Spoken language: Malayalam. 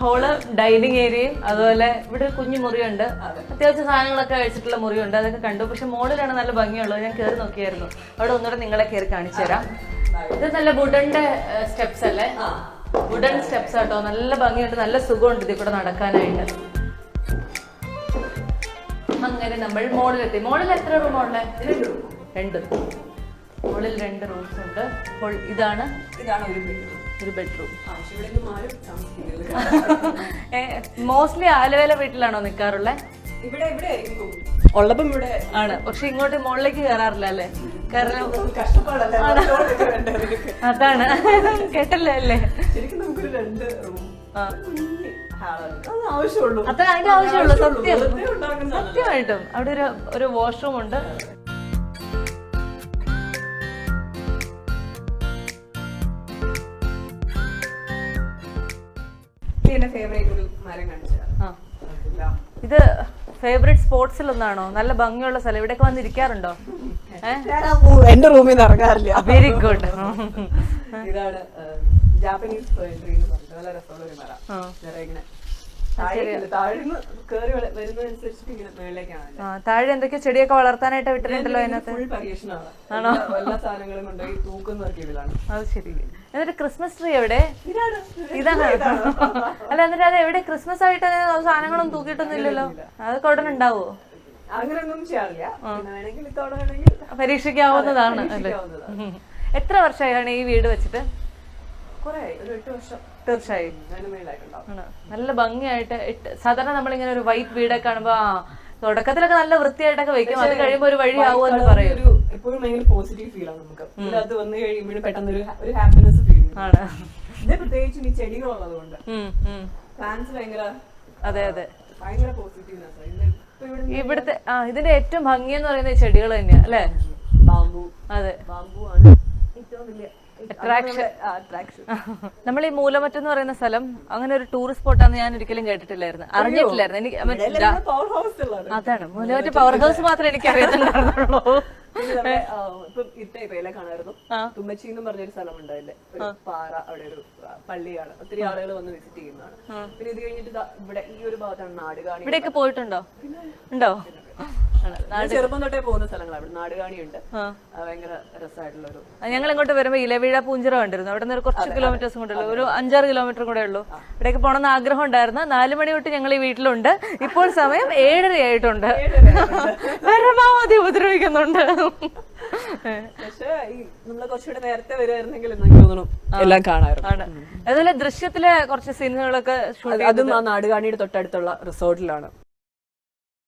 ഹോള് ഡൈനിങ് ഏരിയയും അതുപോലെ ഇവിടെ ഒരു കുഞ്ഞു മുറിയുണ്ട്. അത്യാവശ്യം സാധനങ്ങളൊക്കെ കഴിച്ചിട്ടുള്ള മുറിയുണ്ട്. അതൊക്കെ കണ്ടു. പക്ഷെ മോളിലാണ് നല്ല ഭംഗിയുള്ളത്. ഞാൻ കയറി നോക്കിയായിരുന്നു. അവിടെ ഒന്നുകൂടെ നിങ്ങളെ കയറി കാണിച്ചു തരാം. ഇത് നല്ല വുഡന്റെ സ്റ്റെപ്സ് അല്ലേ? വുഡൻ സ്റ്റെപ്സ് ആട്ടോ. നല്ല ഭംഗിയുണ്ട്, നല്ല സുഖമുണ്ട് ഇതിൽ കൂടെ നടക്കാനായിട്ട്. അങ്ങനെ നമ്മൾ മോളിലെത്തി. മോളിൽ എത്ര റൂമുള്ളേ? 2. മോളിൽ 2 റൂംസ് ഉണ്ട്. അപ്പോൾ ഇതാണ് ഒരു ബെഡ്റൂം. മോസ്റ്റ്ലി ആലുവേല വീട്ടിലാണോ നിക്കാറുള്ളത്? ഉള്ളപ്പം ഇവിടെ ആണ്. പക്ഷെ ഇങ്ങോട്ട് മുകളിലേക്ക് കയറാറില്ല അല്ലേ? കാരണം അതാണ് കേട്ടല്ലേ അല്ലേ? ശരിക്കും നമുക്കൊരു 2 റൂം അത്ര അതിന്റെ ആവശ്യമുള്ളൂ. സത്യമായിട്ടും അവിടെ ഒരു വാഷ്റൂം ഉണ്ട്. ഇത് ഫേവറേറ്റ് സ്പോർട്സിൽ ഒന്നാണോ? നല്ല ഭംഗിയുള്ള സ്ഥലം. ഇവിടെയൊക്കെ വന്നിരിക്കാറുണ്ടോ? എന്റെ റൂമിൽ നിന്ന് ഇറങ്ങാറില്ല. Very good. ഇതാണ് ജാപ്പനീസ് പോയട്രി എന്ന് പറഞ്ഞിട്ട് നല്ല രസമുള്ള ഒരു മര. ഇങ്ങനെ താഴെ എന്തൊക്കെയോ ചെടിയൊക്കെ വളർത്താനായിട്ട് വിട്ടിട്ടുണ്ടല്ലോ അതിനകത്ത്. ആണോ? എല്ലാ സാധനങ്ങളും കൊണ്ടുപോയി തൂക്കുന്നതാണ്. അത് ശരി. എന്നിട്ട് ക്രിസ്മസ് ട്രീ എവിടെ? ഇതാണ്. അല്ല, എന്നിട്ട് അത് എവിടെ? ക്രിസ്മസ് ആയിട്ട് സാധനങ്ങളൊന്നും തൂക്കിയിട്ടൊന്നും ഇല്ലല്ലോ. അതൊക്കെ ഉടനെ ഉണ്ടാവോ? അങ്ങനെയൊന്നും ചെയ്യാറില്ല. പരീക്ഷിക്കാവുന്നതാണ് അല്ലേ? എത്ര വർഷമായാണ് ഈ വീട് വെച്ചിട്ട്? ഒരു 8 വർഷം തീർച്ചയായും. നല്ല ഭംഗിയായിട്ട് സാധാരണ നമ്മളിങ്ങനെ ഒരു വൈറ്റ് വീടൊക്കെ കാണുമ്പോ തുടക്കത്തിലൊക്കെ നല്ല വൃത്തിയായിട്ടൊക്കെ വെക്കും. അത് കഴിയുമ്പോ ഒരു വഴി ആവുമെന്ന് പറയും. എപ്പോഴും ഭയങ്കര പോസിറ്റീവ് ഫീൽ ആണ് നമുക്ക്. അത് വന്നു കഴിയുമ്പോഴും പെട്ടെന്ന് ഒരു ഹാപ്പിനെസ് ഫീൽ ആണ്. ഇത് പ്രത്യേകിച്ചും ഈ ചെടികളുള്ളത് കൊണ്ട് പ്ലാന്റ്സ് ഭയങ്കര ഭയങ്കര പോസിറ്റീവ്നെസ്. ഇവിടുത്തെ ഇതിന്റെ ഏറ്റവും ഭംഗി എന്ന് പറയുന്നത് ചെടികൾ തന്നെയാ അല്ലെ? ബാംബു. അതെ, ബാംബു ആണ് ഏറ്റവും വലിയ അട്രാക്ഷൻ. നമ്മൾ ഈ മൂലമറ്റം എന്ന് പറയുന്ന സ്ഥലം അങ്ങനെ ഒരു ടൂറിസ്റ്റ് സ്പോട്ടാന്ന് ഞാൻ ഒരിക്കലും കേട്ടിട്ടില്ലായിരുന്നു, അറിഞ്ഞിട്ടില്ലായിരുന്നു. എനിക്ക് അതാണ് മൂലമറ്റം പവർ ഹൗസ് മാത്രമേ എനിക്ക് അറിയത്തുണ്ടായിരുന്നുള്ളൂ. തുമ്മച്ചി എന്ന് പറഞ്ഞൊരു സ്ഥലമുണ്ട്. അതിന്റെ ഒരു പാറ, അവിടെ ഒരു പള്ളിയാണ്. ഒത്തിരി ആളുകൾ വന്ന് വിസിറ്റ് ചെയ്യുന്നതാണ്. പിന്നെ ഇത് കഴിഞ്ഞിട്ട് ഇവിടെ ഈ ഒരു ഭാഗത്താണ് നാടുകാണി. ഇവിടെയൊക്കെ പോയിട്ടുണ്ടോ? ഉണ്ടോ? ചെറുപ്പം തൊട്ടേ പോകുന്ന സ്ഥലങ്ങളാണ്. ഇവിടെ നാടുകാണിയുണ്ട്. ഭയങ്കര രസമായിട്ടുള്ളൊരു. ഞങ്ങൾ ഇങ്ങോട്ട് വരുമ്പോ ഇലവീഴ പൂഞ്ചിറ കണ്ടിരുന്നു. അവിടെ നിന്ന് കുറച്ച് കിലോമീറ്റേഴ്സ് കൊണ്ടുള്ളൂ, ഒരു 5-6 കിലോമീറ്റർ കൂടെ ഉള്ളൂ. ഇവിടേക്ക് പോകണമെന്ന് ആഗ്രഹം ഉണ്ടായിരുന്നു. 4 മണി തൊട്ട് ഞങ്ങൾ ഈ വീട്ടിലുണ്ട്. ഇപ്പോൾ സമയം 7:30 ആയിട്ടുണ്ട്. പരമാവധി ഉപദ്രവിക്കുന്നുണ്ട്. പക്ഷേ നമ്മള് കുറച്ചുകൂടെ നേരത്തെ വരുമായിരുന്നെങ്കിൽ എനിക്ക് തോന്നുന്നു എല്ലാം കാണാറുണ്ട്. അതുപോലെ ദൃശ്യത്തിലെ കുറച്ച് സീനുകളൊക്കെ അതും ആ നാടുകാണിയുടെ തൊട്ടടുത്തുള്ള റിസോർട്ടിലാണ്.